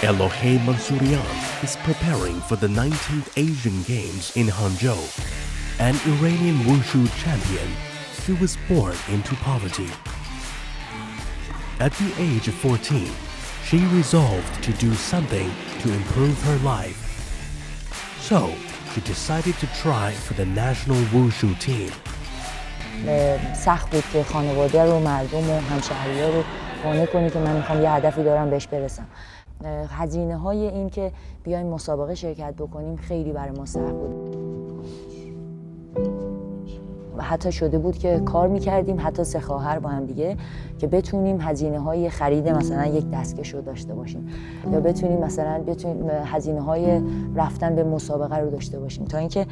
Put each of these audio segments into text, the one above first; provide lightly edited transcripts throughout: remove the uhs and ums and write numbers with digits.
Elohei Mansourian is preparing for the 19th Asian Games in Hangzhou, an Iranian wushu champion who was born into poverty. At the age of 14, she resolved to do something to improve her life. So, she decided to try for the national wushu team. سخت بود که خانواده رو، مردم و همشهری‌ها رو قانع کنی که من میخوام یه هدفی دارم بهش برسم. هزینه های این که بیایم مسابقه شرکت بکنیم خیلی برای ما سخت بود. و حتی شده بود که کار میکردیم، حتی 3 خواهر با هم دیگه، که بتونیم هزینه های خرید مثلا یک دستکش رو داشته باشیم یا بتونیم مثلا هزینه های رفتن به مسابقه رو داشته باشیم، تا اینکه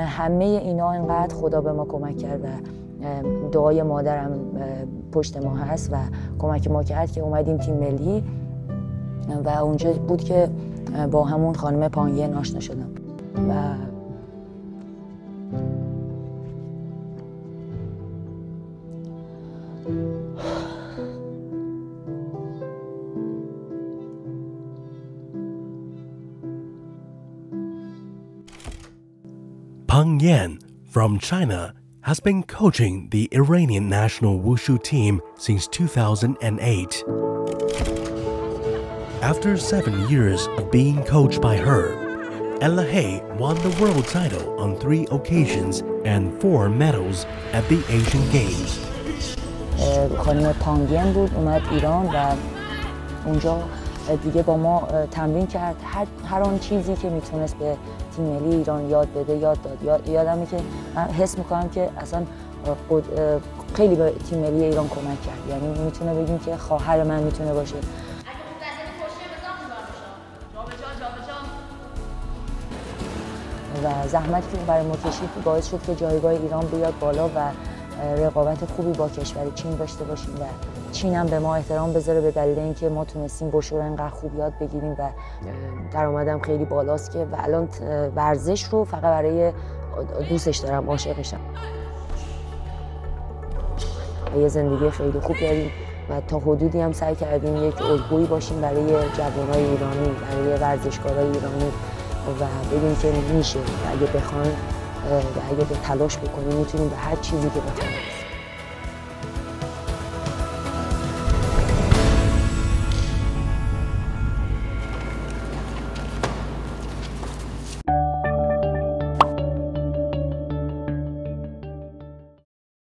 همه اینا انقدر خدا به ما کمک کرد و دعای مادرم پشت ما هست و کمک ما کرد که اومدیم تیم ملی و اونجا بود که با همون خانم پانگین آشنا شدم. و Peng Yan from China has been coaching the Iranian national wushu team since 2008. After 7 years of being coached by her, Elohei won the world title on 3 occasions and 4 medals at the Asian Games. خانم پانگین بود، اومد ایران و اونجا دیگه با ما تمرین کرد. هر آن چیزی که میتونست به تیم ملی ایران یاد بده یاد داد. یادمه که من حس میکنم که اصلا خیلی به تیم ملی ایران کمک کرد. یعنی میتونه بگیم که خواهر من میتونه باشه. و زحمتی که برای ما کشید باعث شد که جایگاه ایران بیاد بالا و رقابت خوبی با کشور چین داشته باشیم و چین هم به ما احترام بذاره به دلیل اینکه ما تونستیم بوشو رو اینقدر خوب یاد بگیریم و درآمدم خیلی بالاست که و الان ورزش رو فقط برای دوستش دارم، عاشقشم. یه زندگی خیلی خوب داریم و تا حدودی هم سعی کردیم یک الگویی باشیم برای جوانای ایرانی، برای ورزشکارای ایرانی و ببینیم که میشه و اگه بخوایم و اگه به تلاش بکنیم میتونیم به هر چیزی که بخوایم.